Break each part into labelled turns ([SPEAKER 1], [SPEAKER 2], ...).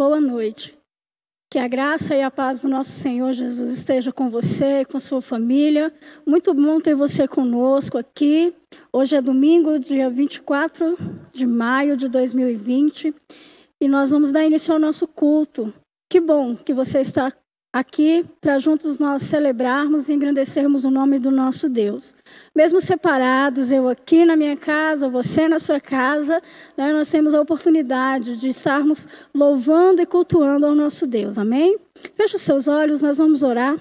[SPEAKER 1] Boa noite. Que a graça e a paz do nosso Senhor Jesus esteja com você e com a sua família. Muito bom ter você conosco aqui. Hoje é domingo, dia 24 de maio de 2020, e nós vamos dar início ao nosso culto. Que bom que você está aqui para juntos nós celebrarmos e engrandecermos o nome do nosso Deus. Mesmo separados, eu aqui na minha casa, você na sua casa, né, nós temos a oportunidade de estarmos louvando e cultuando ao nosso Deus. Amém? Feche os seus olhos, nós vamos orar.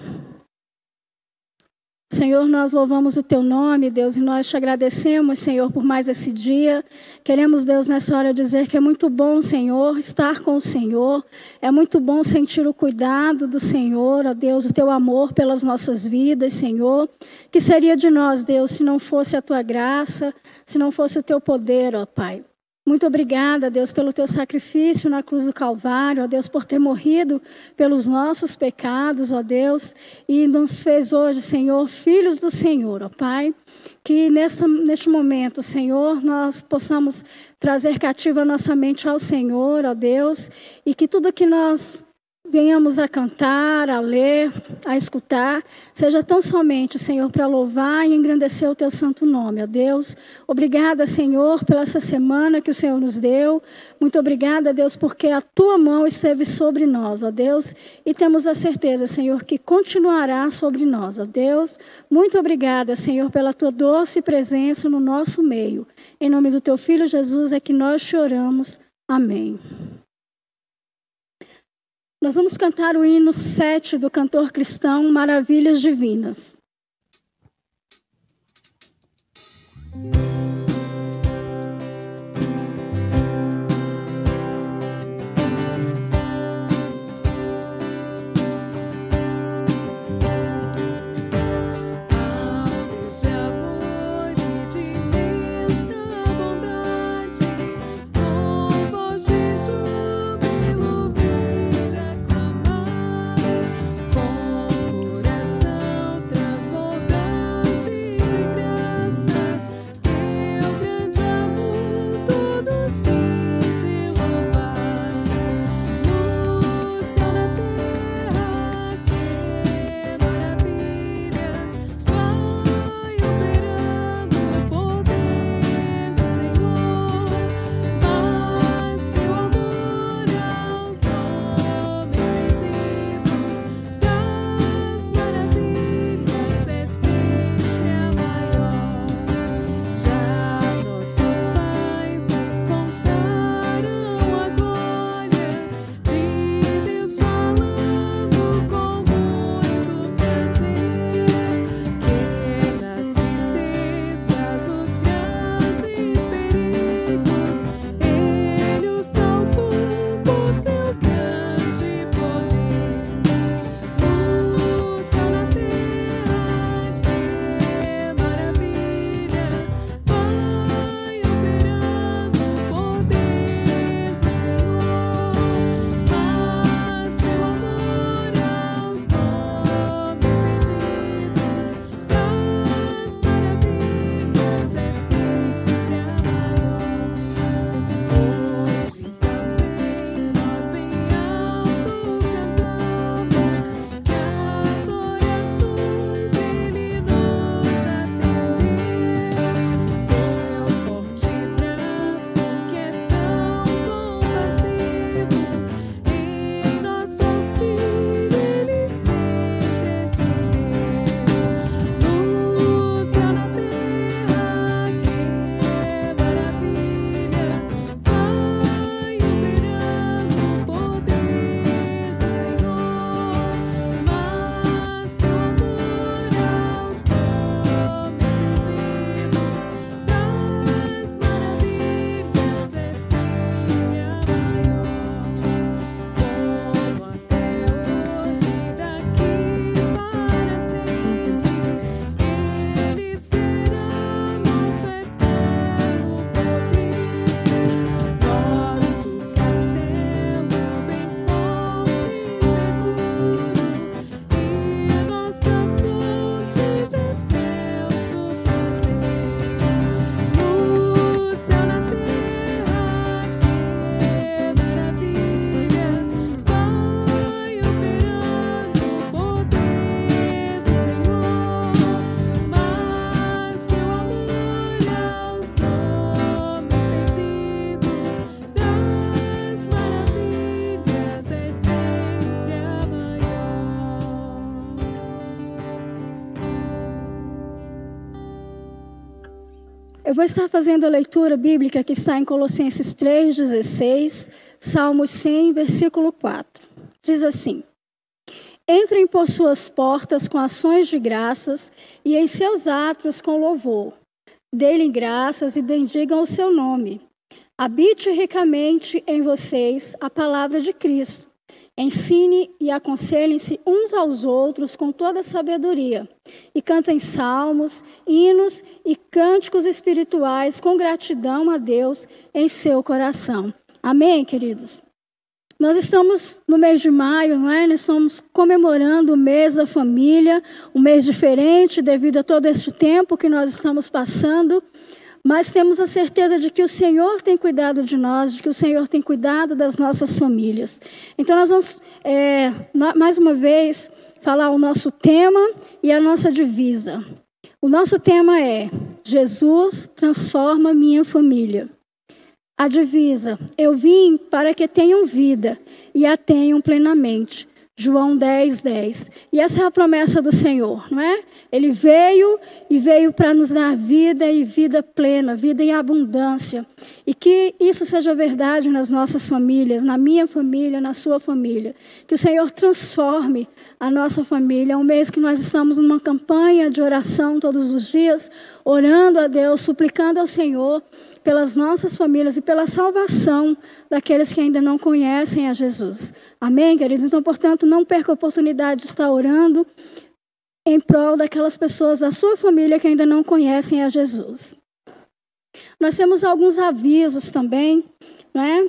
[SPEAKER 1] Senhor, nós louvamos o Teu nome, Deus, e nós te agradecemos, Senhor, por mais esse dia. Queremos, Deus, nessa hora dizer que é muito bom, Senhor, estar com o Senhor. É muito bom sentir o cuidado do Senhor, ó Deus, o Teu amor pelas nossas vidas, Senhor. Que seria de nós, Deus, se não fosse a Tua graça, se não fosse o Teu poder, ó Pai. Muito obrigada, Deus, pelo Teu sacrifício na cruz do Calvário, ó Deus, por ter morrido pelos nossos pecados, ó Deus, e nos fez hoje, Senhor, filhos do Senhor, ó Pai. Que neste momento, Senhor, nós possamos trazer cativa a nossa mente ao Senhor, ó Deus, e que tudo que nós venhamos a cantar, a ler, a escutar, seja tão somente, Senhor, para louvar e engrandecer o Teu santo nome, ó Deus. Obrigada, Senhor, pela essa semana que o Senhor nos deu. Muito obrigada, Deus, porque a Tua mão esteve sobre nós, ó Deus, e temos a certeza, Senhor, que continuará sobre nós, ó Deus. Muito obrigada, Senhor, pela Tua doce presença no nosso meio. Em nome do Teu Filho Jesus é que nós te oramos. Amém. Nós vamos cantar o hino 7 do cantor cristão Maravilhas Divinas.
[SPEAKER 2] Coração transbordante de graças,
[SPEAKER 1] Eu vou estar fazendo a leitura bíblica que está em Colossenses 3,16, Salmos 100, versículo 4. Diz assim: entrem por suas portas com ações de graças e em seus átrios com louvor. Dê-lhe graças e bendigam o seu nome. Habite ricamente em vocês a palavra de Cristo. Ensine e aconselhem-se uns aos outros com toda sabedoria. E cantem salmos, hinos e cânticos espirituais com gratidão a Deus em seu coração. Amém, queridos? Nós estamos no mês de maio, não é? Nós estamos comemorando o mês da família, um mês diferente devido a todo este tempo que nós estamos passando, mas temos a certeza de que o Senhor tem cuidado de nós, de que o Senhor tem cuidado das nossas famílias. Então nós vamos, mais uma vez, falar o nosso tema e a nossa divisa. O nosso tema é: Jesus transforma minha família. A divisa: eu vim para que tenham vida e a tenham plenamente. João 10, 10. E essa é a promessa do Senhor, não é? Ele veio para nos dar vida e vida plena, vida em abundância. E que isso seja verdade nas nossas famílias, na minha família, na sua família. Que o Senhor transforme a nossa família. É um mês que nós estamos numa campanha de oração todos os dias, orando a Deus, suplicando ao Senhor pelas nossas famílias e pela salvação daqueles que ainda não conhecem a Jesus. Amém, queridos? Então, portanto, não perca a oportunidade de estar orando em prol daquelas pessoas da sua família que ainda não conhecem a Jesus. Nós temos alguns avisos também, né?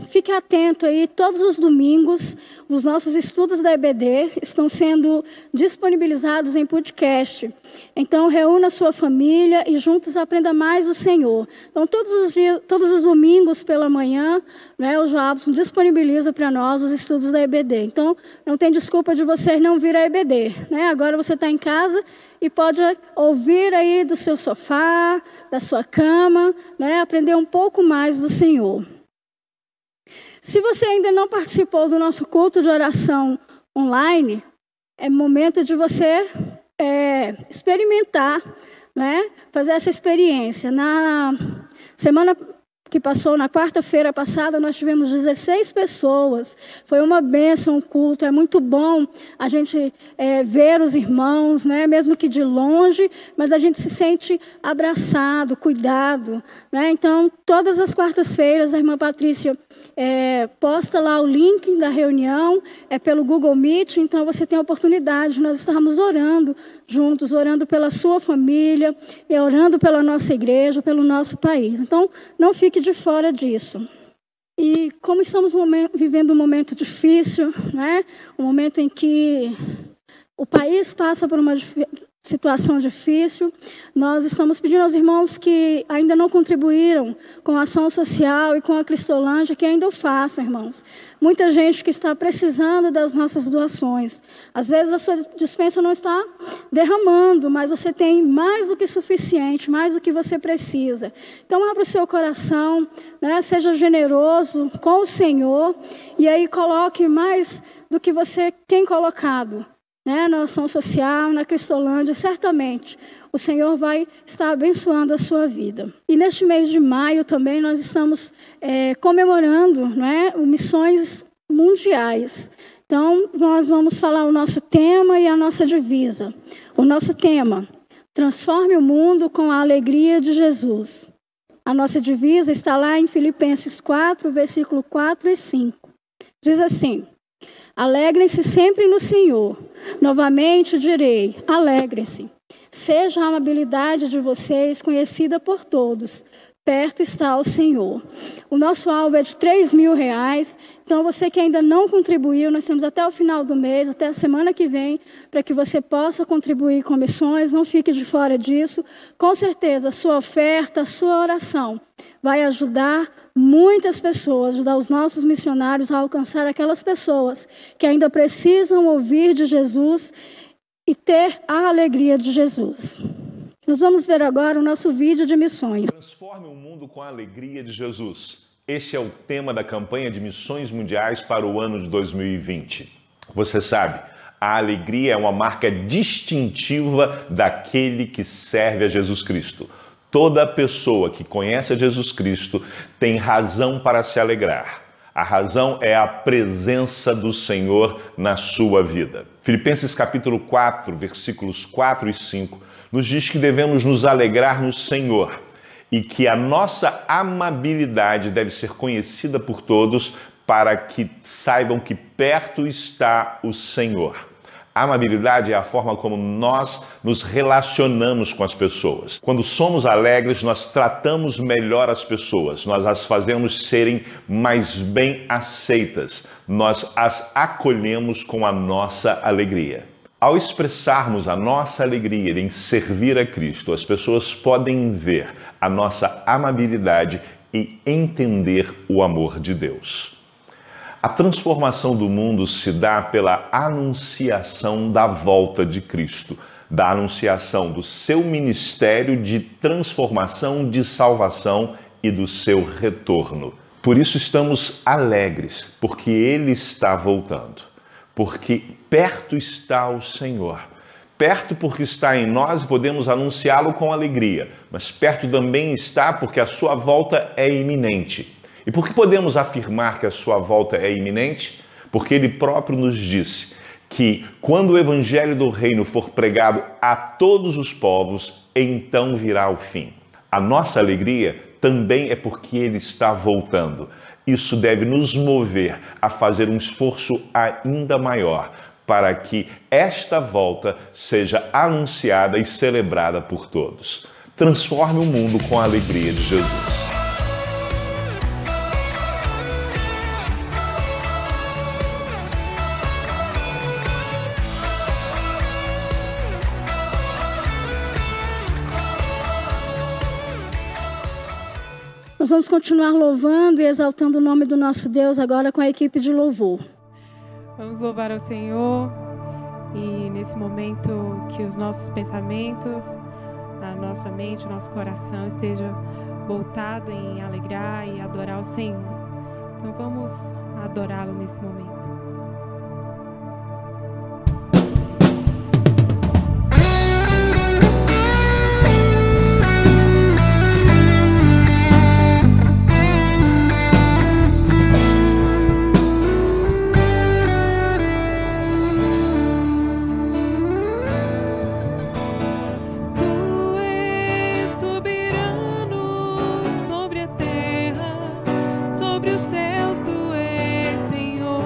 [SPEAKER 1] Fique atento aí, todos os domingos, os nossos estudos da EBD estão sendo disponibilizados em podcast. Então, reúna a sua família e juntos aprenda mais do Senhor. Então, todos os domingos pela manhã, né, o Joabson disponibiliza para nós os estudos da EBD. Então, não tem desculpa de vocês não vir à EBD, né? Agora você está em casa e pode ouvir aí do seu sofá, da sua cama, né, aprender um pouco mais do Senhor. Se você ainda não participou do nosso culto de oração online, é momento de você experimentar, né, fazer essa experiência. Na semana que passou, na quarta-feira passada, nós tivemos 16 pessoas. Foi uma bênção o culto. É muito bom a gente ver os irmãos, né? Mesmo que de longe, mas a gente se sente abraçado, cuidado, né? Então, todas as quartas-feiras, a irmã Patrícia posta lá o link da reunião, pelo Google Meet. Então, você tem a oportunidade de nós estarmos orando juntos, orando pela sua família, e orando pela nossa igreja, pelo nosso país. Então, não fique de fora disso. E como estamos vivendo um momento difícil, né? Um momento em que o país passa por uma situação difícil, nós estamos pedindo aos irmãos que ainda não contribuíram com a ação social e com a Cristolândia, que ainda o façam, irmãos. Muita gente que está precisando das nossas doações. Às vezes a sua despensa não está derramando, mas você tem mais do que suficiente, mais do que você precisa. Então, abra o seu coração, né? Seja generoso com o Senhor e aí coloque mais do que você tem colocado, né, na ação social, na Cristolândia. Certamente o Senhor vai estar abençoando a sua vida. E neste mês de maio também nós estamos comemorando, né, missões mundiais. Então, nós vamos falar o nosso tema e a nossa divisa. O nosso tema: transforme o mundo com a alegria de Jesus. A nossa divisa está lá em Filipenses 4, versículo 4 e 5. Diz assim: alegrem-se sempre no Senhor. Novamente direi, alegrem-se. Seja a amabilidade de vocês conhecida por todos. Perto está o Senhor. O nosso alvo é de R$3.000. Então, você que ainda não contribuiu, nós temos até o final do mês, até a semana que vem, para que você possa contribuir com missões. Não fique de fora disso. Com certeza, a sua oferta, a sua oração vai ajudar muitas pessoas, ajudar os nossos missionários a alcançar aquelas pessoas que ainda precisam ouvir de Jesus e ter a alegria de Jesus. Nós vamos ver agora o nosso vídeo de missões.
[SPEAKER 2] Transforme o mundo com a alegria de Jesus. Este é o tema da campanha de missões mundiais para o ano de 2020. Você sabe, a alegria é uma marca distintiva daquele que serve a Jesus Cristo. Toda pessoa que conhece a Jesus Cristo tem razão para se alegrar. A razão é a presença do Senhor na sua vida. Filipenses capítulo 4, versículos 4 e 5, nos diz que devemos nos alegrar no Senhor e que a nossa amabilidade deve ser conhecida por todos para que saibam que perto está o Senhor. A amabilidade é a forma como nós nos relacionamos com as pessoas. Quando somos alegres, nós tratamos melhor as pessoas, nós as fazemos serem mais bem aceitas, nós as acolhemos com a nossa alegria. Ao expressarmos a nossa alegria em servir a Cristo, as pessoas podem ver a nossa amabilidade e entender o amor de Deus. A transformação do mundo se dá pela anunciação da volta de Cristo, da anunciação do seu ministério de transformação, de salvação e do seu retorno. Por isso estamos alegres, porque Ele está voltando, porque perto está o Senhor. Perto porque está em nós e podemos anunciá-lo com alegria, mas perto também está porque a sua volta é iminente. E por que podemos afirmar que a sua volta é iminente? Porque ele próprio nos disse que quando o evangelho do reino for pregado a todos os povos, então virá o fim. A nossa alegria também é porque ele está voltando. Isso deve nos mover a fazer um esforço ainda maior para que esta volta seja anunciada e celebrada por todos. Transforme o mundo com a alegria de Jesus.
[SPEAKER 1] Nós vamos continuar louvando e exaltando o nome do nosso Deus agora com a equipe de louvor.
[SPEAKER 3] Vamos louvar ao Senhor e nesse momento que os nossos pensamentos, a nossa mente, o nosso coração esteja voltado em alegrar e adorar o Senhor. Então vamos adorá-lo nesse momento.
[SPEAKER 4] Sobre os céus tu és, Senhor.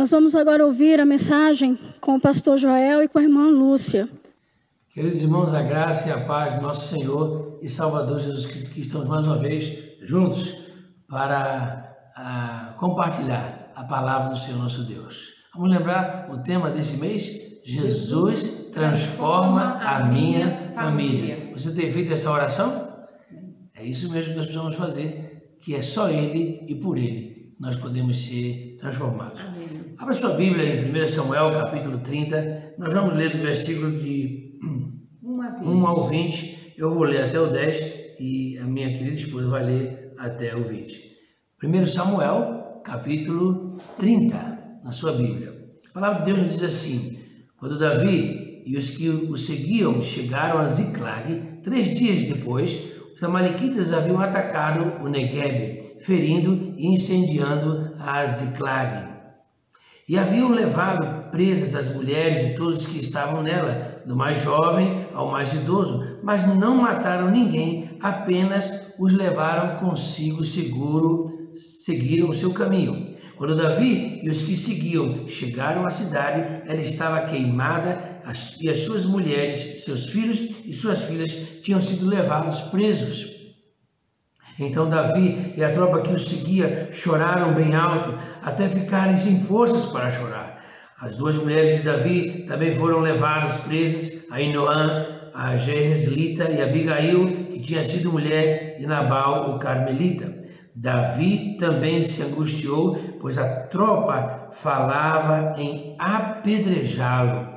[SPEAKER 1] Nós vamos agora ouvir a mensagem com o pastor Joel e com a irmã Lúcia.
[SPEAKER 4] Queridos irmãos, a graça e a paz do nosso Senhor e Salvador Jesus Cristo, que estamos mais uma vez juntos para compartilhar a palavra do Senhor nosso Deus. Vamos lembrar o tema desse mês? Jesus transforma a minha família. Você tem feito essa oração? É isso mesmo que nós precisamos fazer, que é só Ele e por Ele nós podemos ser transformados. Amém. Abra sua Bíblia em 1 Samuel, capítulo 30. Nós vamos ler do versículo de 1 ao 20. Eu vou ler até o 10 e a minha querida esposa vai ler até o 20. 1 Samuel, capítulo 30, na sua Bíblia. A palavra de Deus nos diz assim: quando Davi e os que o seguiam chegaram a Ziclag, 3 dias depois, os amalequitas haviam atacado o Neguebe, ferindo e incendiando a Ziclag. E haviam levado presas as mulheres e todos os que estavam nela, do mais jovem ao mais idoso, mas não mataram ninguém, apenas os levaram consigo seguro, seguiram o seu caminho. Quando Davi e os que seguiam chegaram à cidade, ela estava queimada e as suas mulheres, seus filhos e suas filhas tinham sido levados presos. Então Davi e a tropa que o seguia choraram bem alto, até ficarem sem forças para chorar. As 2 mulheres de Davi também foram levadas presas, Ainoã, a Jezreelita, e Abigail, que tinha sido mulher de Nabal, o Carmelita. Davi também se angustiou, pois a tropa falava em apedrejá-lo,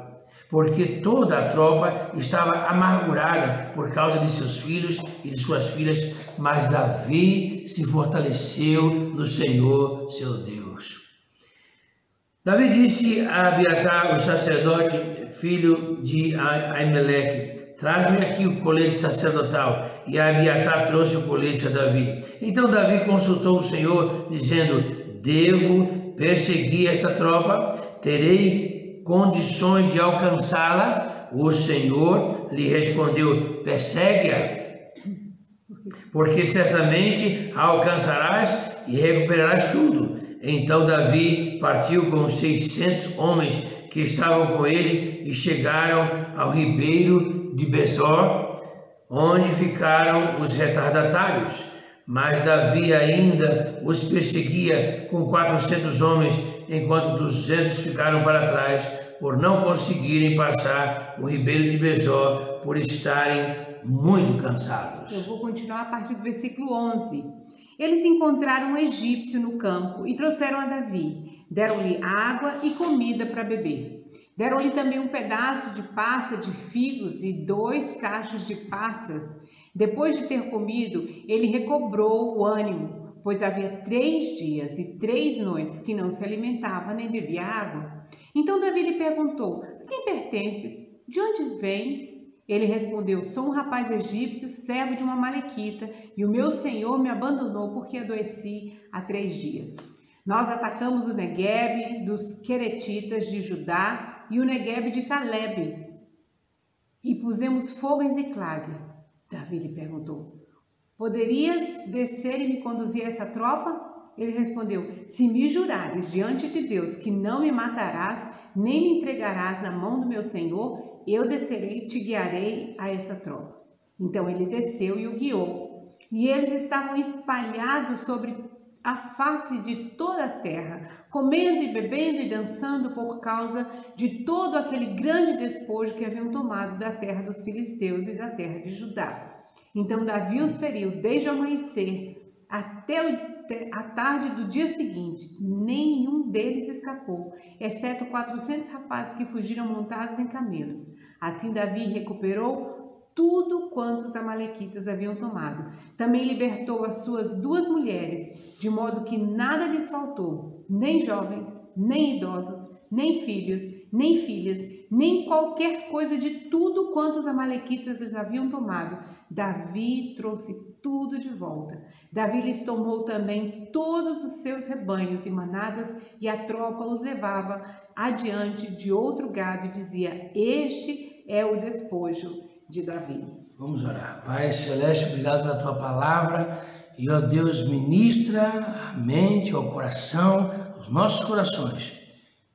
[SPEAKER 4] porque toda a tropa estava amargurada por causa de seus filhos e de suas filhas, mas Davi se fortaleceu no Senhor, seu Deus. Davi disse a Abiatar, o sacerdote, filho de Aimeleque: traz-me aqui o colete sacerdotal. E Abiatar trouxe o colete a Davi. Então Davi consultou o Senhor, dizendo: devo perseguir esta tropa? Terei condições de alcançá-la? O Senhor lhe respondeu: persegue-a, porque certamente a alcançarás e recuperarás tudo. Então Davi partiu com os 600 homens que estavam com ele e chegaram ao ribeiro de Besor, onde ficaram os retardatários. Mas Davi ainda os perseguia com 400 homens, enquanto 200 ficaram para trás, por não conseguirem passar o ribeiro de Besor, por estarem muito cansados.
[SPEAKER 5] Eu vou continuar a partir do versículo 11. Eles encontraram um egípcio no campo e trouxeram a Davi. Deram-lhe água e comida para beber. Deram-lhe também um pedaço de passa de figos e 2 cachos de passas. Depois de ter comido, ele recobrou o ânimo, pois havia 3 dias e 3 noites que não se alimentava nem bebia água. Então Davi lhe perguntou: a quem pertences? De onde vens? Ele respondeu: sou um rapaz egípcio, servo de uma amalequita, e o meu senhor me abandonou porque adoeci há 3 dias. Nós atacamos o Neguebe dos Queretitas de Judá e o Neguebe de Calebe, e pusemos fogo em Ziclag. Davi lhe perguntou: poderias descer e me conduzir a essa tropa? Ele respondeu: se me jurares diante de Deus que não me matarás, nem me entregarás na mão do meu senhor, eu descerei e te guiarei a essa tropa. Então ele desceu e o guiou. E eles estavam espalhados sobre a face de toda a terra, comendo e bebendo e dançando por causa de todo aquele grande despojo que haviam tomado da terra dos filisteus e da terra de Judá. Então Davi os feriu desde o amanhecer até a tarde do dia seguinte. Nenhum deles escapou, exceto 400 rapazes que fugiram montados em camelos. Assim Davi recuperou tudo quanto os amalequitas haviam tomado. Também libertou as suas 2 mulheres, de modo que nada lhes faltou, nem jovens, nem idosos, nem filhos, nem filhas, nem qualquer coisa de tudo quanto os amalequitas lhes haviam tomado. Davi trouxe tudo de volta. Davi lhes tomou também todos os seus rebanhos e manadas, e a tropa os levava adiante de outro gado e dizia: este é o despojo de Davi.
[SPEAKER 4] Vamos orar. Pai Celeste, obrigado pela tua palavra. E, ó Deus, ministra a mente, ao coração, aos nossos corações,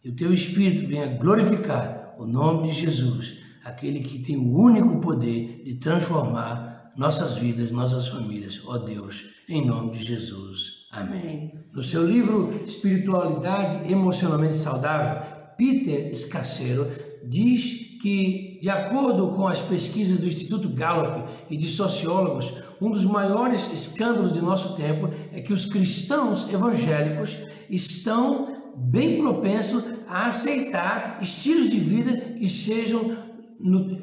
[SPEAKER 4] e o teu Espírito venha glorificar o nome de Jesus, aquele que tem o único poder de transformar nossas vidas, nossas famílias. Ó Deus, em nome de Jesus. Amém. No seu livro Espiritualidade Emocionalmente Saudável, Peter Scazzero diz que, de acordo com as pesquisas do Instituto Gallup e de sociólogos, um dos maiores escândalos de nosso tempo é que os cristãos evangélicos estão bem propensos a aceitar estilos de vida que sejam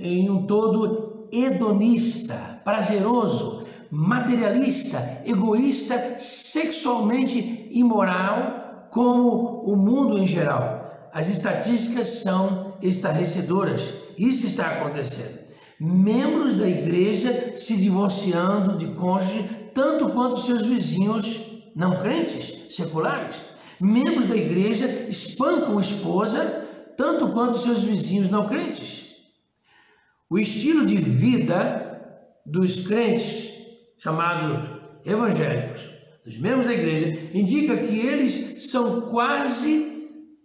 [SPEAKER 4] em um todo hedonista, prazeroso, materialista, egoísta, sexualmente imoral, como o mundo em geral. As estatísticas são estarrecedoras. Isso está acontecendo. Membros da igreja se divorciando de cônjuge tanto quanto seus vizinhos não crentes, seculares. Membros da igreja espancam a esposa tanto quanto seus vizinhos não crentes. O estilo de vida dos crentes, chamados evangélicos, dos membros da igreja, indica que eles são quase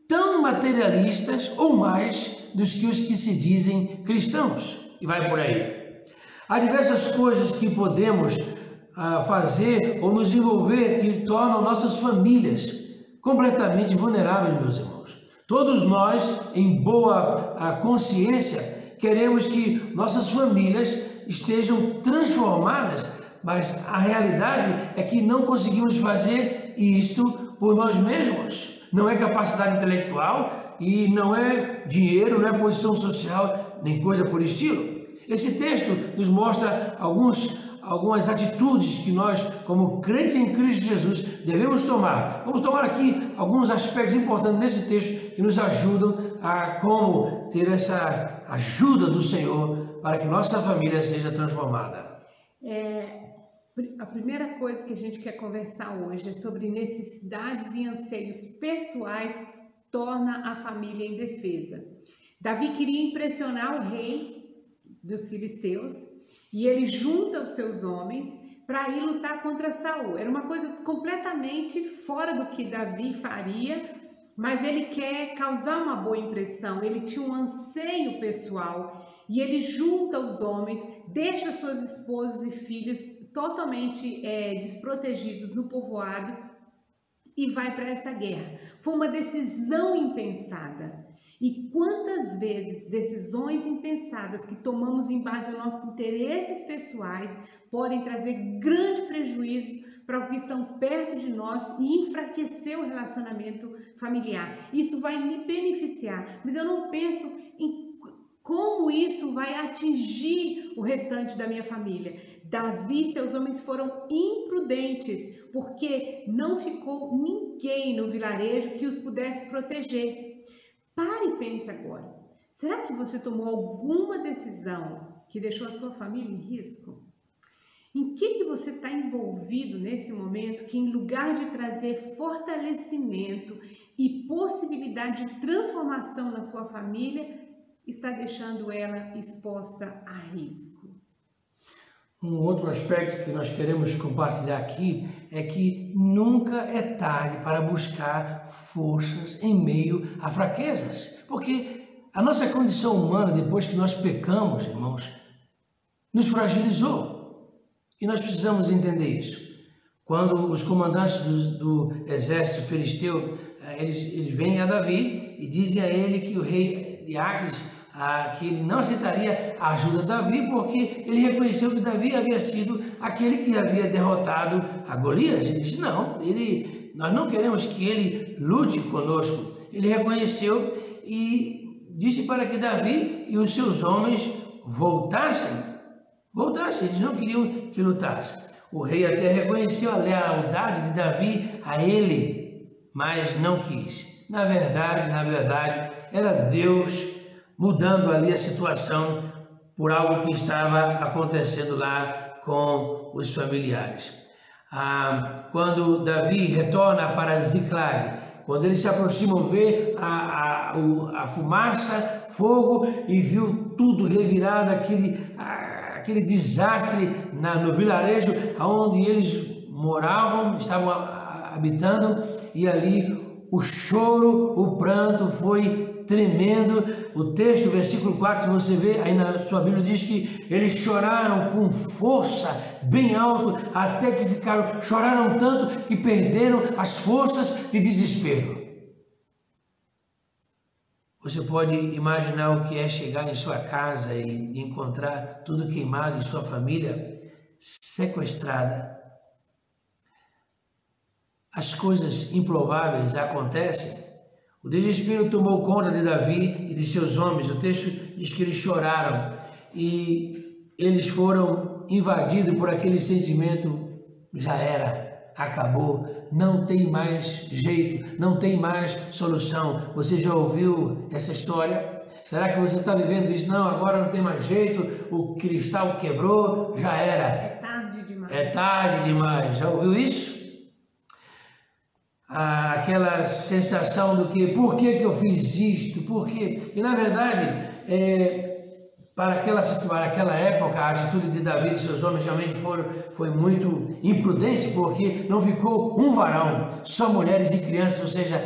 [SPEAKER 4] tão materialistas ou mais dos que os que se dizem cristãos. E vai por aí. Há diversas coisas que podemos fazer ou nos envolver que tornam nossas famílias completamente vulneráveis, meus irmãos. Todos nós, em boa consciência, queremos que nossas famílias estejam transformadas, mas a realidade é que não conseguimos fazer isto por nós mesmos. Não é capacidade intelectual e não é dinheiro, não é posição social, nem coisa por estilo. Esse texto nos mostra algumas atitudes que nós, como crentes em Cristo Jesus, devemos tomar. Vamos tomar aqui alguns aspectos importantes nesse texto que nos ajudam a como ter essa ajuda do Senhor para que nossa família seja transformada.
[SPEAKER 5] A primeira coisa que a gente quer conversar hoje é sobre necessidades e anseios pessoais torna a família indefesa. Davi queria impressionar o rei dos filisteus e ele junta os seus homens para ir lutar contra Saul. Era uma coisa completamente fora do que Davi faria, mas ele quer causar uma boa impressão. Ele tinha um anseio pessoal e ele junta os homens, deixa suas esposas e filhos totalmente desprotegidos no povoado e vai para essa guerra. Foi uma decisão impensada. E quantas vezes decisões impensadas que tomamos em base aos nossos interesses pessoais podem trazer grande prejuízo para os que estão perto de nós e enfraquecer o relacionamento familiar. Isso vai me beneficiar, mas eu não penso em como isso vai atingir o restante da minha família. Davi e seus homens foram imprudentes, porque não ficou ninguém no vilarejo que os pudesse proteger. Pare e pense agora. Será que você tomou alguma decisão que deixou a sua família em risco? Em que você está envolvido nesse momento que, em lugar de trazer fortalecimento e possibilidade de transformação na sua família, está deixando ela exposta a risco?
[SPEAKER 4] Um outro aspecto que nós queremos compartilhar aqui é que nunca é tarde para buscar forças em meio a fraquezas, porque a nossa condição humana, depois que nós pecamos, irmãos, nos fragilizou e nós precisamos entender isso. Quando os comandantes do exército filisteu, eles vêm a Davi e dizem a ele que o rei de Aques, que ele não aceitaria a ajuda de Davi, porque ele reconheceu que Davi havia sido aquele que havia derrotado a Golias. Ele disse, não, nós não queremos que ele lute conosco. Ele reconheceu e disse para que Davi e os seus homens voltassem, eles não queriam que lutasse. O rei até reconheceu a lealdade de Davi a ele, mas não quis. Na verdade, era Deus mudando ali a situação por algo que estava acontecendo lá com os familiares. Quando Davi retorna para Ziclag, quando ele se aproxima, vê a fumaça, fogo, e viu tudo revirado, aquele desastre no vilarejo onde eles moravam, estavam habitando, e ali o choro, o pranto foi tremendo. O texto, versículo 4, se você ver, aí na sua Bíblia diz que eles choraram com força, bem alto, até que choraram tanto que perderam as forças de desespero. Você pode imaginar o que é chegar em sua casa e encontrar tudo queimado em sua família sequestrada. As coisas improváveis acontecem. O desespero tomou conta de Davi e de seus homens. O texto diz que eles choraram e eles foram invadidos por aquele sentimento: já era, acabou, não tem mais jeito, não tem mais solução. Você já ouviu essa história? Será que você está vivendo isso? Não, agora não tem mais jeito, o cristal quebrou, já era.
[SPEAKER 5] É tarde demais.
[SPEAKER 4] É tarde demais. Já ouviu isso? Aquela sensação do que, por que eu fiz isto, por quê? E na verdade, para aquela época, a atitude de Davi e seus homens realmente foi muito imprudente, porque não ficou um varão, só mulheres e crianças, ou seja,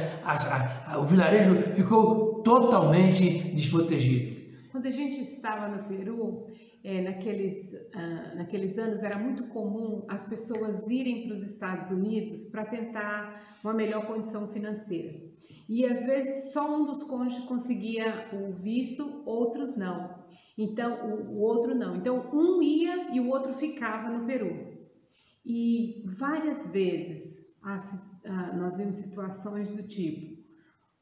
[SPEAKER 4] o vilarejo ficou totalmente desprotegido.
[SPEAKER 5] Quando a gente estava no Peru, naqueles anos era muito comum as pessoas irem para os Estados Unidos para tentar uma melhor condição financeira. E às vezes só um dos cônjuges conseguia o visto, outros não. Então, o outro não. Então, um ia e o outro ficava no Peru. E várias vezes nós vimos situações do tipo: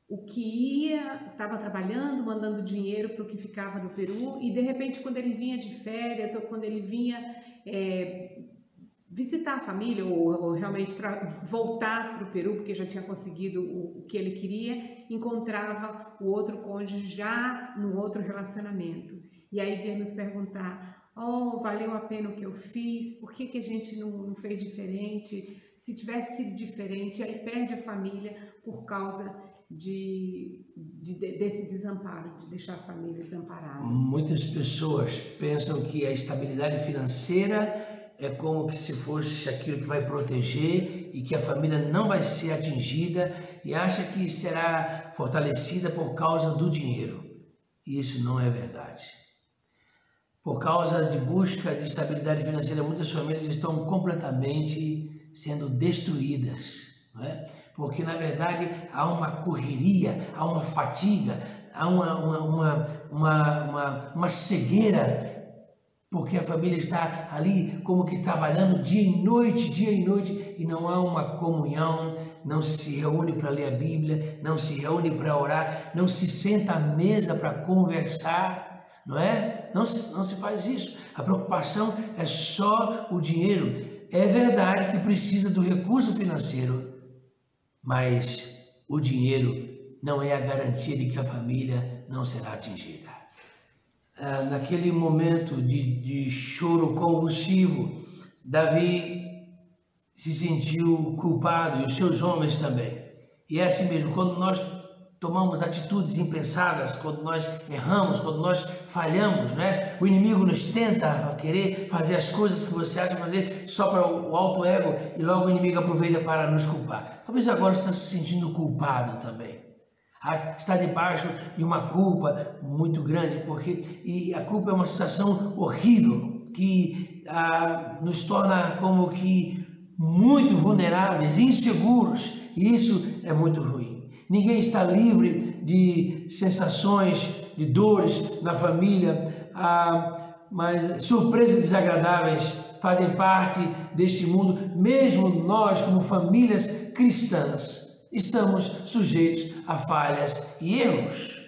[SPEAKER 5] o que ia, estava trabalhando, mandando dinheiro para o que ficava no Peru, e de repente quando ele vinha de férias ou quando ele vinha visitar a família ou realmente para voltar para o Peru, porque já tinha conseguido o que ele queria, encontrava o outro cônjuge já no outro relacionamento. E aí vinha nos perguntar: oh, valeu a pena o que eu fiz? Por que a gente não fez diferente? Se tivesse sido diferente, aí perde a família por causa desse desamparo, de deixar a família desamparada.
[SPEAKER 4] Muitas pessoas pensam que a estabilidade financeira é como que se fosse aquilo que vai proteger e que a família não vai ser atingida, e acha que será fortalecida por causa do dinheiro. E isso não é verdade. Por causa de busca de estabilidade financeira, muitas famílias estão completamente sendo destruídas, não é? Porque, na verdade, há uma correria, há uma fatiga, há uma cegueira, porque a família está ali como que trabalhando dia e noite, e não há uma comunhão, não se reúne para ler a Bíblia, não se reúne para orar, não se senta à mesa para conversar, não é? Não se faz isso. A preocupação é só o dinheiro. É verdade que precisa do recurso financeiro, mas o dinheiro não é a garantia de que a família não será atingida. Naquele momento de choro convulsivo, Davi se sentiu culpado e os seus homens também. E é assim mesmo, quando nós tomamos atitudes impensadas, quando nós erramos, quando nós falhamos, né? O inimigo nos tenta querer fazer as coisas que você acha fazer só para o alto ego, e logo o inimigo aproveita para nos culpar. Talvez agora você está se sentindo culpado também. Está debaixo de uma culpa muito grande, e a culpa é uma sensação horrível que nos torna como que muito vulneráveis, inseguros, e isso é muito ruim. Ninguém está livre de sensações, de dores na família, mas surpresas desagradáveis fazem parte deste mundo. Mesmo nós, como famílias cristãs, estamos sujeitos a falhas e erros.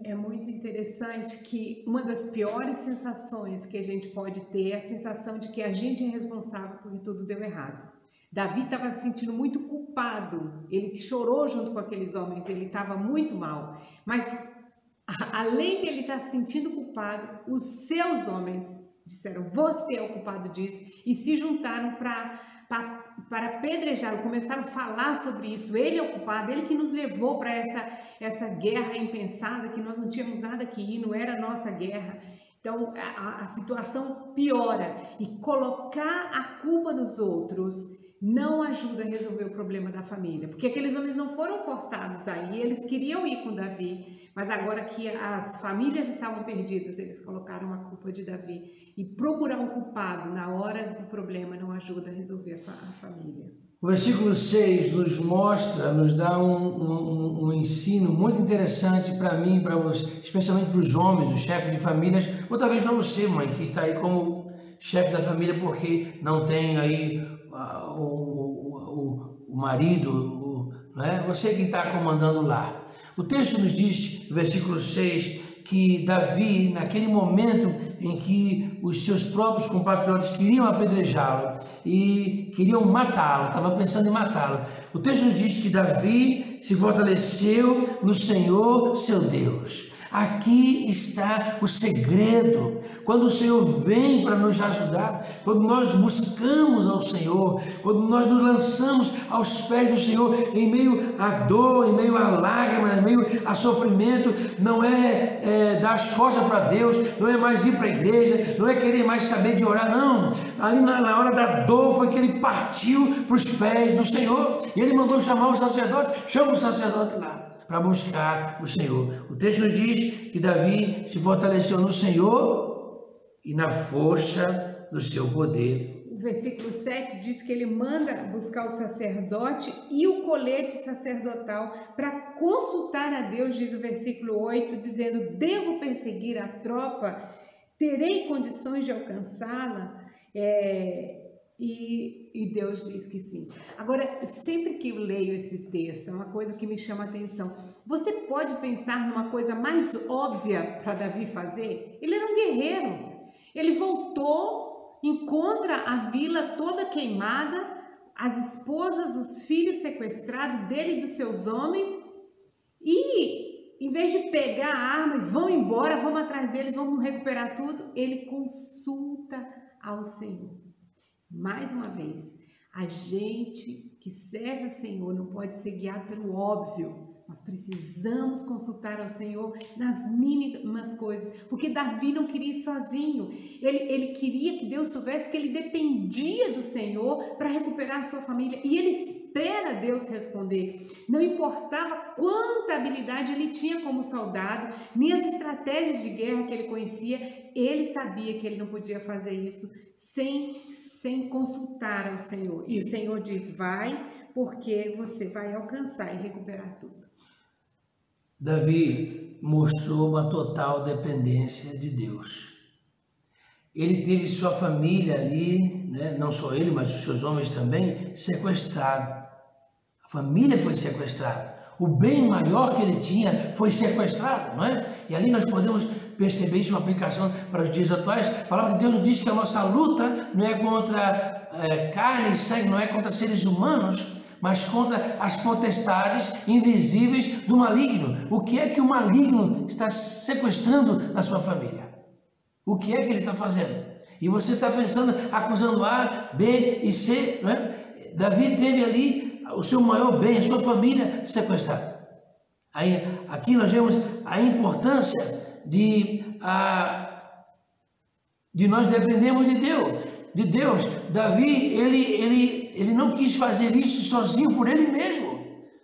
[SPEAKER 5] É muito interessante que uma das piores sensações que a gente pode ter é a sensação de que a gente é responsável porque tudo deu errado. Davi estava se sentindo muito culpado, ele chorou junto com aqueles homens, ele estava muito mal, mas além de ele estar se sentindo culpado, os seus homens disseram: você é o culpado disso, e se juntaram para apedrejá-lo, começaram a falar sobre isso. Ele é o culpado, ele que nos levou para essa guerra impensada, que nós não tínhamos nada que ir, não era a nossa guerra. Então a situação piora, e colocar a culpa nos outros não ajuda a resolver o problema da família, porque aqueles homens não foram forçados a ir, eles queriam ir com Davi, mas agora que as famílias estavam perdidas, eles colocaram a culpa de Davi, e procurar um culpado na hora do problema não ajuda a resolver a família.
[SPEAKER 4] O versículo 6 nos mostra, nos dá um ensino muito interessante para mim, para você, especialmente para os homens, os chefes de famílias, ou talvez para você, mãe, que está aí como chefe da família porque não tem aí o marido, não é? Você que está comandando lá. O texto nos diz, no versículo 6, que Davi, naquele momento em que os seus próprios compatriotas queriam apedrejá-lo e queriam matá-lo, estava pensando em matá-lo. O texto nos diz que Davi se fortaleceu no Senhor, seu Deus. Aqui está o segredo. Quando o Senhor vem para nos ajudar, quando nós buscamos ao Senhor, quando nós nos lançamos aos pés do Senhor, em meio à dor, em meio à lágrima, em meio a sofrimento, não é dar as costas para Deus, não é mais ir para a igreja, não é querer mais saber de orar, não. Ali na hora da dor foi que ele partiu para os pés do Senhor e ele mandou chamar o sacerdote. Chama o sacerdote lá para buscar o Senhor. O texto nos diz que Davi se fortaleceu no Senhor e na força do seu poder.
[SPEAKER 5] O versículo 7 diz que ele manda buscar o sacerdote e o colete sacerdotal para consultar a Deus, diz o versículo 8, dizendo: devo perseguir a tropa? Terei condições de alcançá-la? E Deus diz que sim. Agora, sempre que eu leio esse texto, é uma coisa que me chama a atenção. Você pode pensar numa coisa mais óbvia para Davi fazer? Ele era um guerreiro. Ele voltou, encontra a vila toda queimada, as esposas, os filhos sequestrados dele e dos seus homens, e em vez de pegar a arma e vão embora, vamos atrás deles, vamos recuperar tudo, ele consulta ao Senhor. Mais uma vez, a gente que serve ao Senhor não pode ser guiado pelo óbvio. Nós precisamos consultar ao Senhor nas mínimas coisas, porque Davi não queria ir sozinho. Ele queria que Deus soubesse que ele dependia do Senhor para recuperar a sua família, e ele espera Deus responder. Não importava quanta habilidade ele tinha como soldado, nem as estratégias de guerra que ele conhecia, ele sabia que ele não podia fazer isso sem consultar ao Senhor. E o Senhor diz: vai, porque você vai alcançar e recuperar tudo.
[SPEAKER 4] Davi mostrou uma total dependência de Deus. Ele teve sua família ali, né? Não só ele, mas os seus homens também, sequestrado. A família foi sequestrada. O bem maior que ele tinha foi sequestrado, não é? E ali nós podemos perceber isso, uma aplicação para os dias atuais. A palavra de Deus nos diz que a nossa luta não é contra carne e sangue, não é contra seres humanos, mas contra as potestades invisíveis do maligno. O que é que o maligno está sequestrando na sua família? O que é que ele está fazendo? E você está pensando, acusando A, B e C, não é? Davi teve ali o seu maior bem, a sua família sequestrada. Aí, aqui nós vemos a importância de nós dependermos de Deus. Davi, ele não quis fazer isso sozinho por ele mesmo.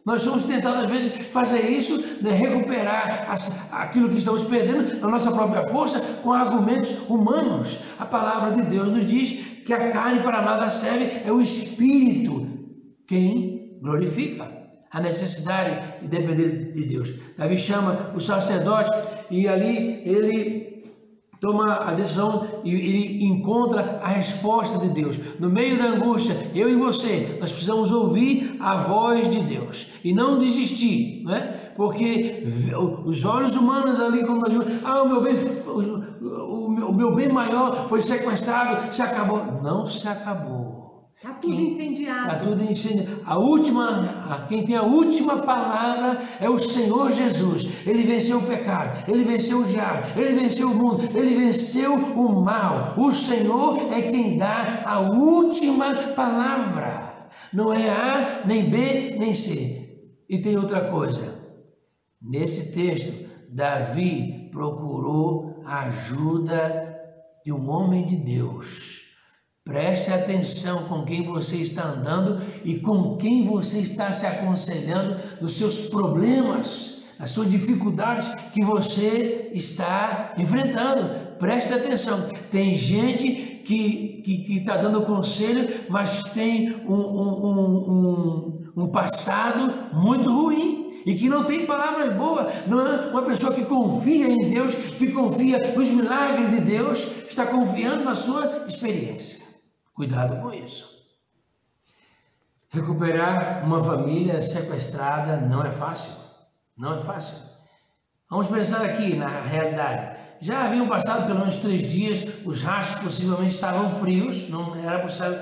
[SPEAKER 4] Nós somos tentados às vezes fazer isso, né, recuperar aquilo que estamos perdendo na nossa própria força com argumentos humanos. A palavra de Deus nos diz que a carne para nada serve, é o Espírito quem glorifica. A necessidade de depender de Deus. Davi chama o sacerdote e ali ele toma a decisão e ele encontra a resposta de Deus. No meio da angústia, eu e você, nós precisamos ouvir a voz de Deus e não desistir, não é? Porque os olhos humanos ali, quando nós vemos, o meu bem maior foi sequestrado, se acabou. Não se acabou.
[SPEAKER 5] Está tudo incendiado.
[SPEAKER 4] Está tudo incendiado. Quem tem a última palavra é o Senhor Jesus. Ele venceu o pecado, ele venceu o diabo, ele venceu o mundo, ele venceu o mal. O Senhor é quem dá a última palavra. Não é A, nem B, nem C. E tem outra coisa. Nesse texto, Davi procurou a ajuda de um homem de Deus Preste atenção com quem você está andando e com quem você está se aconselhando nos seus problemas, nas suas dificuldades que você está enfrentando. Preste atenção. Tem gente que está dando conselho, mas tem um passado muito ruim e que não tem palavras boas. Não é uma pessoa que confia em Deus, que confia nos milagres de Deus, está confiando na sua experiência. Cuidado com isso. Recuperar uma família sequestrada não é fácil. Não é fácil. Vamos pensar aqui na realidade. Já haviam passado pelo menos 3 dias, os rastros possivelmente estavam frios, não era possível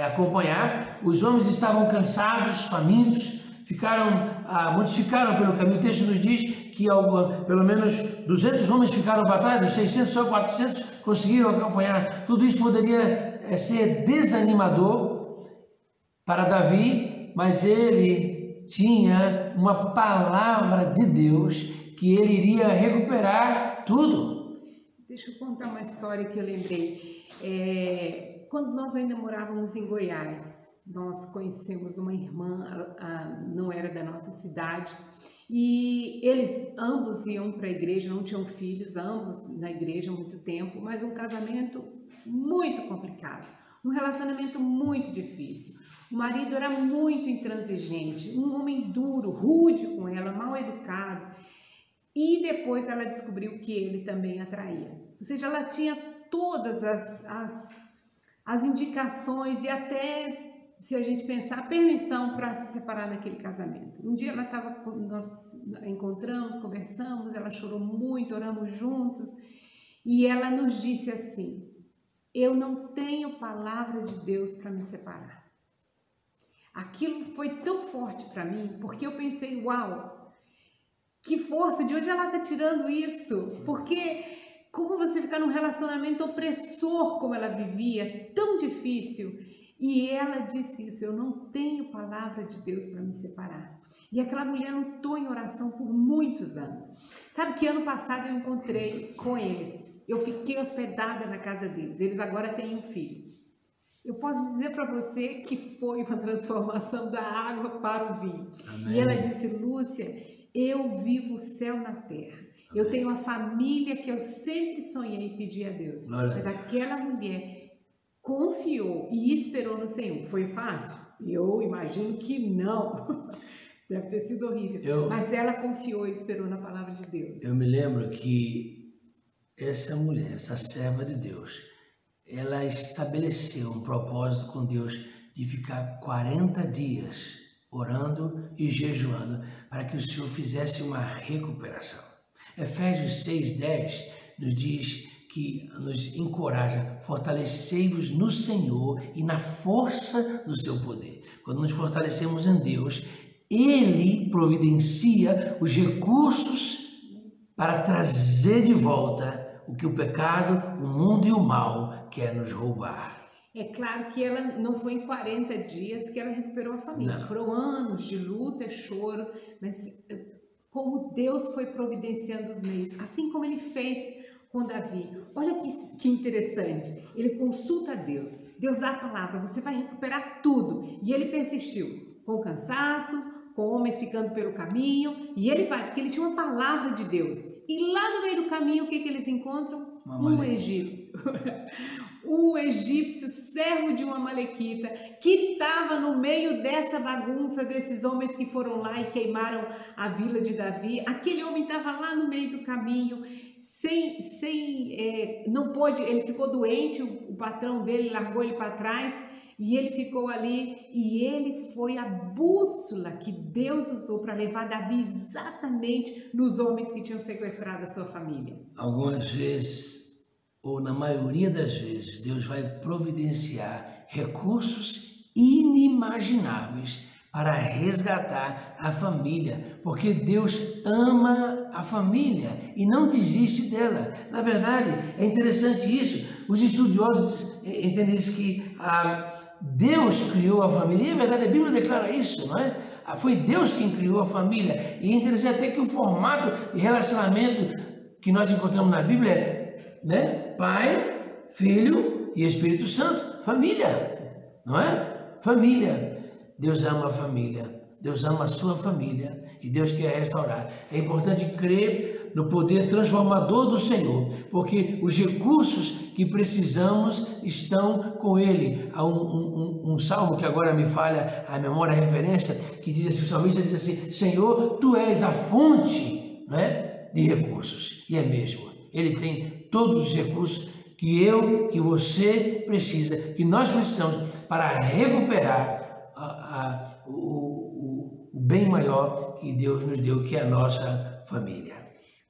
[SPEAKER 4] acompanhar. Os homens estavam cansados, famintos, muitos ficaram pelo caminho. O texto nos diz que pelo menos 200 homens ficaram para trás, dos 600 só 400 conseguiram acompanhar. Tudo isso poderia ser desanimador para Davi, mas ele tinha uma palavra de Deus que ele iria recuperar tudo.
[SPEAKER 5] Deixa eu contar uma história que eu lembrei. Quando nós ainda morávamos em Goiás, nós conhecemos uma irmã, não era da nossa cidade, e eles ambos iam para a igreja, não tinham filhos, ambos na igreja há muito tempo, mas um casamento muito complicado, um relacionamento muito difícil. O marido era muito intransigente, um homem duro, rude com ela, mal educado, e depois ela descobriu que ele também a traía. Ou seja, ela tinha todas as indicações e até, se a gente pensar, permissão para se separar naquele casamento. Um dia nós encontramos, conversamos, ela chorou muito, oramos juntos e ela nos disse assim: eu não tenho palavra de Deus para me separar. Aquilo foi tão forte para mim, porque eu pensei, uau, que força, de onde ela está tirando isso? Porque como você ficar num relacionamento opressor como ela vivia, tão difícil? E ela disse isso: eu não tenho palavra de Deus para me separar. E aquela mulher lutou em oração por muitos anos. Sabe que ano passado eu encontrei com eles. Eu fiquei hospedada na casa deles. Eles agora têm um filho. Eu posso dizer para você que foi uma transformação da água para o vinho. Amém. E ela disse: Lúcia, eu vivo o céu na terra. Amém. Eu tenho a família que eu sempre sonhei e pedi a Deus. Glória. Mas aquela mulher confiou e esperou no Senhor. Foi fácil? Eu imagino que não. Deve ter sido horrível. Mas ela confiou e esperou na palavra de Deus.
[SPEAKER 4] Eu me lembro que essa mulher, essa serva de Deus, ela estabeleceu um propósito com Deus de ficar 40 dias orando e jejuando para que o Senhor fizesse uma recuperação. Efésios 6:10 nos diz que nos encoraja: fortalecei-vos no Senhor e na força do seu poder. Quando nos fortalecemos em Deus, Ele providencia os recursos para trazer de volta o que o pecado, o mundo e o mal quer nos roubar.
[SPEAKER 5] É claro que ela não foi em 40 dias que ela recuperou a família. Não. Foram anos de luta, choro, mas como Deus foi providenciando os meios, assim como Ele fez com Davi. Olha que interessante, ele consulta a Deus, Deus dá a palavra, você vai recuperar tudo, e ele persistiu, com cansaço, com homens ficando pelo caminho, e ele vai, porque ele tinha uma palavra de Deus, e lá no meio do caminho, o que eles encontram? Um egípcio. Um egípcio, servo de uma amalequita, que estava no meio dessa bagunça desses homens que foram lá e queimaram a vila de Davi. Aquele homem estava lá no meio do caminho, não pôde, ele ficou doente, o patrão dele largou ele para trás e ele ficou ali, e ele foi a bússola que Deus usou para levar Davi exatamente nos homens que tinham sequestrado a sua família.
[SPEAKER 4] Algumas vezes, ou na maioria das vezes, Deus vai providenciar recursos inimagináveis para resgatar a família, porque Deus ama a família e não desiste dela. Na verdade, é interessante isso, os estudiosos entendem isso, que Deus criou a família, e é verdade, a Bíblia declara isso, não é? Foi Deus quem criou a família, e é interessante até que o formato de relacionamento que nós encontramos na Bíblia é, né? Pai, Filho e Espírito Santo. Família, não é? Família. Deus ama a família. Deus ama a sua família e Deus quer restaurar. É importante crer no poder transformador do Senhor, porque os recursos que precisamos estão com Ele. Há um salmo que agora me falha a memória, a referência, que diz assim, o salmista diz assim, Senhor, Tu és a fonte, não é, de recursos. E é mesmo. Ele tem todos os recursos que eu, que você precisa, que nós precisamos para recuperar o bem maior que Deus nos deu, que é a nossa família.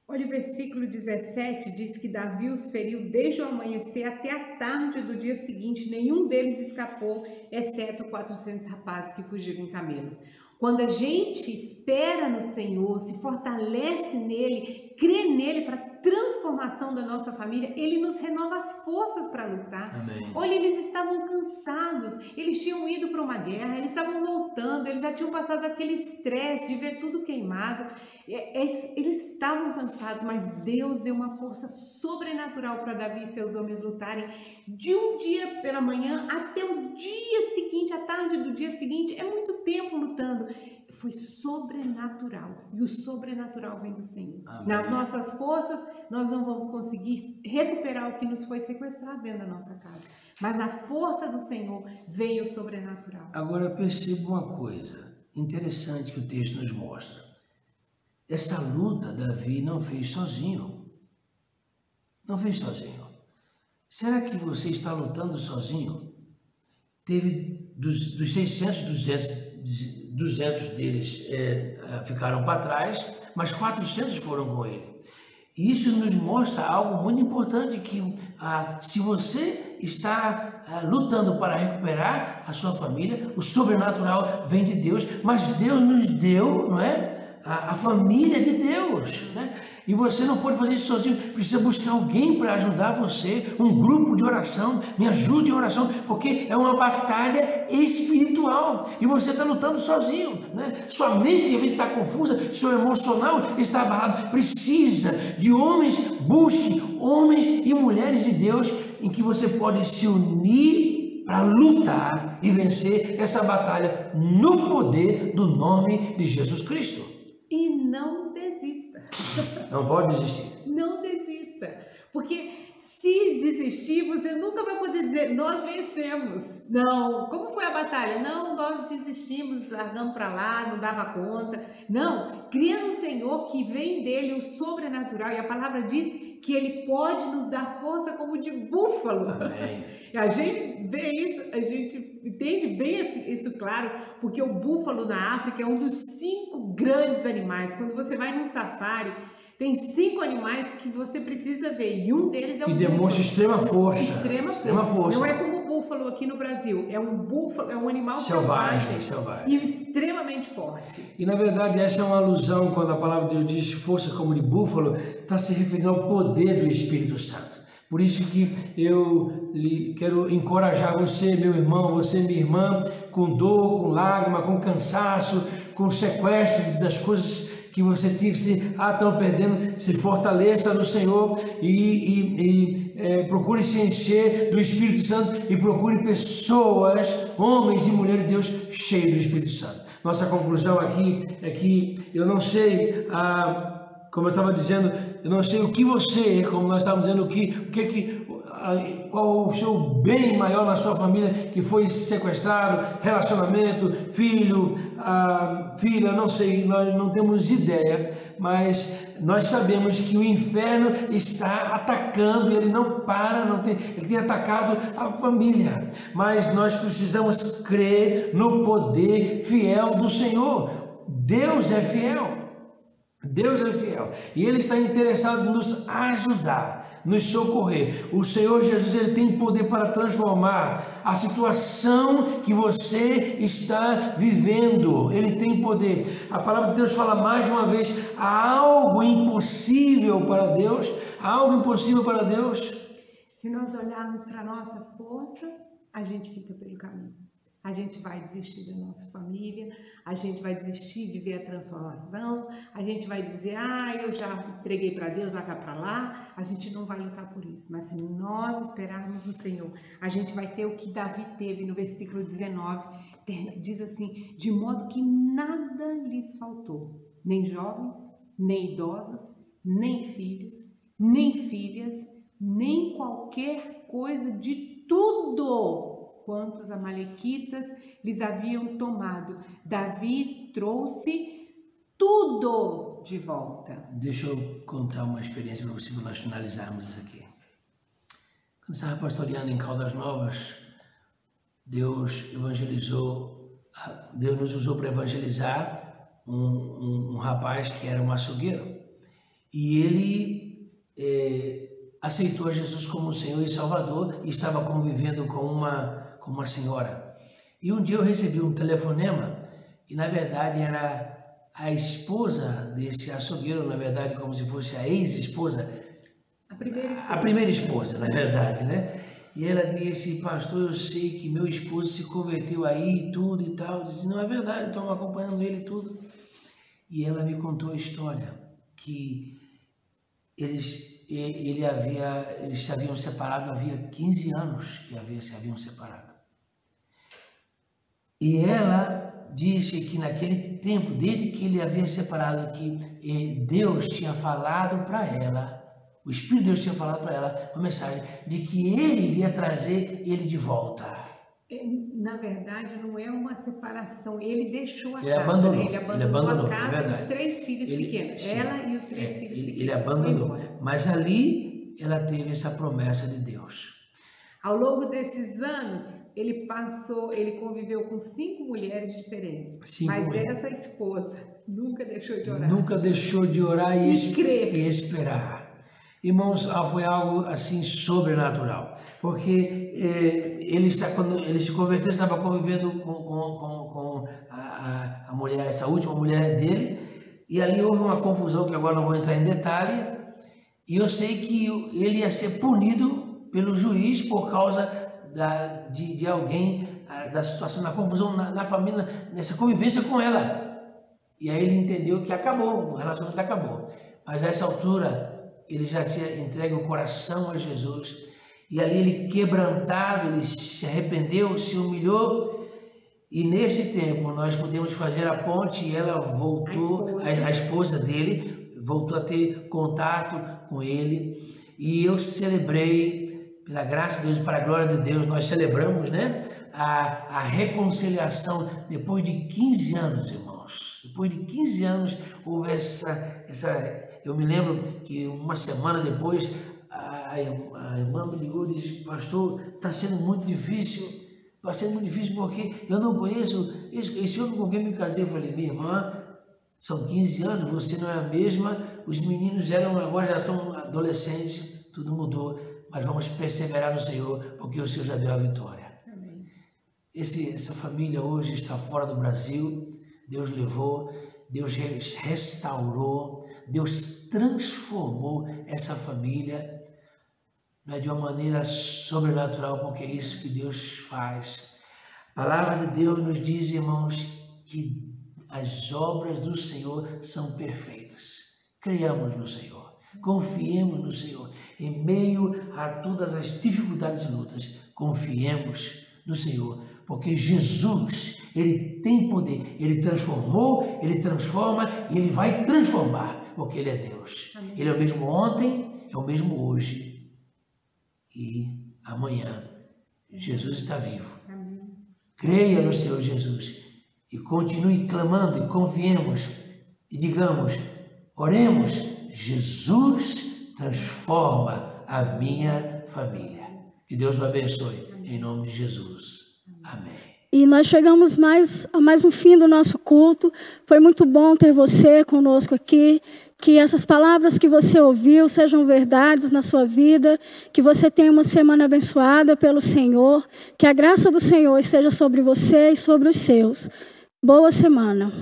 [SPEAKER 5] Olha, o versículo 17 diz que Davi os feriu desde o amanhecer até a tarde do dia seguinte. Nenhum deles escapou, exceto 400 rapazes que fugiram em camelos. Quando a gente espera no Senhor, se fortalece nele, crê nele para transformação da nossa família, ele nos renova as forças para lutar.
[SPEAKER 4] Amém.
[SPEAKER 5] Olha, eles estavam cansados, eles tinham ido para uma guerra, eles estavam voltando, eles já tinham passado aquele estresse de ver tudo queimado. Eles estavam cansados, mas Deus deu uma força sobrenatural para Davi e seus homens lutarem de um dia pela manhã até o dia seguinte, a tarde do dia seguinte. É muito tempo lutando. Foi sobrenatural, e o sobrenatural vem do Senhor.
[SPEAKER 4] Amém.
[SPEAKER 5] Nas nossas forças, nós não vamos conseguir recuperar o que nos foi sequestrado dentro da nossa casa, mas na força do Senhor veio o sobrenatural.
[SPEAKER 4] Agora perceba uma coisa interessante que o texto nos mostra. Essa luta Davi não fez sozinho. Não fez sozinho. Será que você está lutando sozinho? Teve dos 600, 200 deles ficaram para trás, mas 400 foram com ele. E isso nos mostra algo muito importante, que se você está lutando para recuperar a sua família, o sobrenatural vem de Deus, mas Deus nos deu, não é? A família de Deus, né? E você não pode fazer isso sozinho, precisa buscar alguém para ajudar você, um grupo de oração, me ajude em oração, porque é uma batalha espiritual e você está lutando sozinho, né? Sua mente às vezes está confusa, seu emocional está abalado, precisa de homens, busque homens e mulheres de Deus em que você pode se unir para lutar e vencer essa batalha no poder do nome de Jesus Cristo.
[SPEAKER 5] E não desista.
[SPEAKER 4] Não pode desistir.
[SPEAKER 5] Não desista. Porque se desistir, você nunca vai poder dizer, nós vencemos. Não. Como foi a batalha? Não, nós desistimos, largamos para lá, não dava conta. Não. Cria no Senhor que vem dele o sobrenatural. E a palavra diz que ele pode nos dar força como de búfalo.
[SPEAKER 4] Amém.
[SPEAKER 5] A gente vê isso, a gente entende bem isso, claro, porque o búfalo na África é um dos 5 grandes animais. Quando você vai num safari, tem 5 animais que você precisa ver, e um deles é o búfalo.
[SPEAKER 4] Que demonstra extrema força.
[SPEAKER 5] Extrema força. Não é como o búfalo aqui no Brasil, é um búfalo, é um animal selvagem. E extremamente forte.
[SPEAKER 4] E na verdade essa é uma alusão, quando a palavra de Deus diz força como de búfalo, está se referindo ao poder do Espírito Santo. Por isso que eu quero encorajar você, meu irmão, você, minha irmã, com dor, com lágrima, com cansaço, com sequestro das coisas que você tinha que se estão perdendo, se fortaleça no Senhor e procure se encher do Espírito Santo e procure pessoas, homens e mulheres de Deus cheios do Espírito Santo. Nossa conclusão aqui é que eu não sei, como eu estava dizendo, eu não sei o que você, como nós estávamos dizendo, qual o seu bem maior na sua família que foi sequestrado, relacionamento, filho, filha, não sei, nós não temos ideia, mas nós sabemos que o inferno está atacando e ele não para, ele tem atacado a família, mas nós precisamos crer no poder fiel do Senhor. Deus é fiel. Deus é fiel e Ele está interessado em nos ajudar, nos socorrer. O Senhor Jesus, Ele tem poder para transformar a situação que você está vivendo. Ele tem poder. A palavra de Deus fala mais de uma vez, há algo impossível para Deus, há algo impossível para Deus.
[SPEAKER 5] Se nós olharmos para a nossa força, a gente fica pelo caminho. a gente vai desistir da nossa família, a gente vai desistir de ver a transformação, a gente vai dizer, eu já entreguei para Deus, lá cá para lá, a gente não vai lutar por isso. Mas se nós esperarmos no Senhor, a gente vai ter o que Davi teve no versículo 19, diz assim, de modo que nada lhes faltou, nem jovens, nem idosos, nem filhos, nem filhas, nem qualquer coisa de tudo quanto os amalequitas lhes haviam tomado. Davi trouxe tudo de volta.
[SPEAKER 4] Deixa eu contar uma experiência para você, para nós finalizarmos isso aqui. Quando estava pastoreando em Caldas Novas, Deus nos usou para evangelizar um rapaz que era um açougueiro. E ele aceitou Jesus como Senhor e Salvador e estava convivendo com uma senhora. E um dia eu recebi um telefonema e na verdade era a esposa desse açougueiro, na verdade como se fosse a ex-esposa. A primeira esposa, na verdade, né? E ela disse, pastor, eu sei que meu esposo se converteu aí e tudo e tal. Eu disse, não é verdade, estou acompanhando ele e tudo. E ela me contou a história que eles se haviam separado havia 15 anos que se haviam separado. E ela disse que naquele tempo, desde que ele havia separado, que Deus tinha falado para ela, o Espírito de Deus tinha falado para ela uma mensagem de que ele iria trazer ele de volta.
[SPEAKER 5] Na verdade, não é uma separação, ele deixou a
[SPEAKER 4] casa.
[SPEAKER 5] Ele abandonou a casa dos 3 filhos pequenos, sim, ela e os 3 filhos pequenos.
[SPEAKER 4] Ele abandonou, mas ali ela teve essa promessa de Deus.
[SPEAKER 5] Ao longo desses anos, ele conviveu com 5 mulheres diferentes, essa esposa nunca deixou de orar.
[SPEAKER 4] Nunca deixou de orar e esperar. Irmãos, foi algo assim sobrenatural, porque quando ele se converteu, estava convivendo com a mulher, essa última mulher dele, e ali houve uma confusão que agora não vou entrar em detalhe, e eu sei que ele ia ser punido pelo juiz por causa de alguém, da situação, da confusão na família, nessa convivência com ela. E aí ele entendeu que acabou, o relacionamento acabou, mas a essa altura ele já tinha entregue o coração a Jesus, e ali ele quebrantado, ele se arrependeu, se humilhou, e nesse tempo nós pudemos fazer a ponte, e ela voltou, a esposa dele, voltou a ter contato com ele, e eu celebrei, pela graça de Deus, para a glória de Deus, nós celebramos, né, a reconciliação, depois de 15 anos, irmãos, depois de 15 anos houve eu me lembro que uma semana depois a irmã me ligou e disse, pastor, está sendo muito difícil porque eu não conheço esse homem com quem me casei. Eu falei, minha irmã, são 15 anos, você não é a mesma, os meninos agora já estão adolescentes, tudo mudou, mas vamos perseverar no Senhor, porque o Senhor já deu a vitória. Amém. Essa família hoje está fora do Brasil, Deus levou, Deus restaurou, Deus transformou essa família, né, de uma maneira sobrenatural, porque é isso que Deus faz. A palavra de Deus nos diz, irmãos, que as obras do Senhor são perfeitas. Creiamos no Senhor, confiemos no Senhor. Em meio a todas as dificuldades e lutas, confiemos no Senhor, porque Jesus, Ele tem poder, Ele transformou, Ele transforma e Ele vai transformar, porque Ele é Deus. Amém. Ele é o mesmo ontem, é o mesmo hoje e amanhã. Jesus está vivo. Amém. Creia no Senhor Jesus e continue clamando e confiemos e digamos, oremos, Jesus transforma a minha família. Que Deus o abençoe, em nome de Jesus. Amém.
[SPEAKER 1] E nós chegamos a mais um fim do nosso culto. Foi muito bom ter você conosco aqui. Que essas palavras que você ouviu sejam verdades na sua vida. Que você tenha uma semana abençoada pelo Senhor. Que a graça do Senhor esteja sobre você e sobre os seus. Boa semana.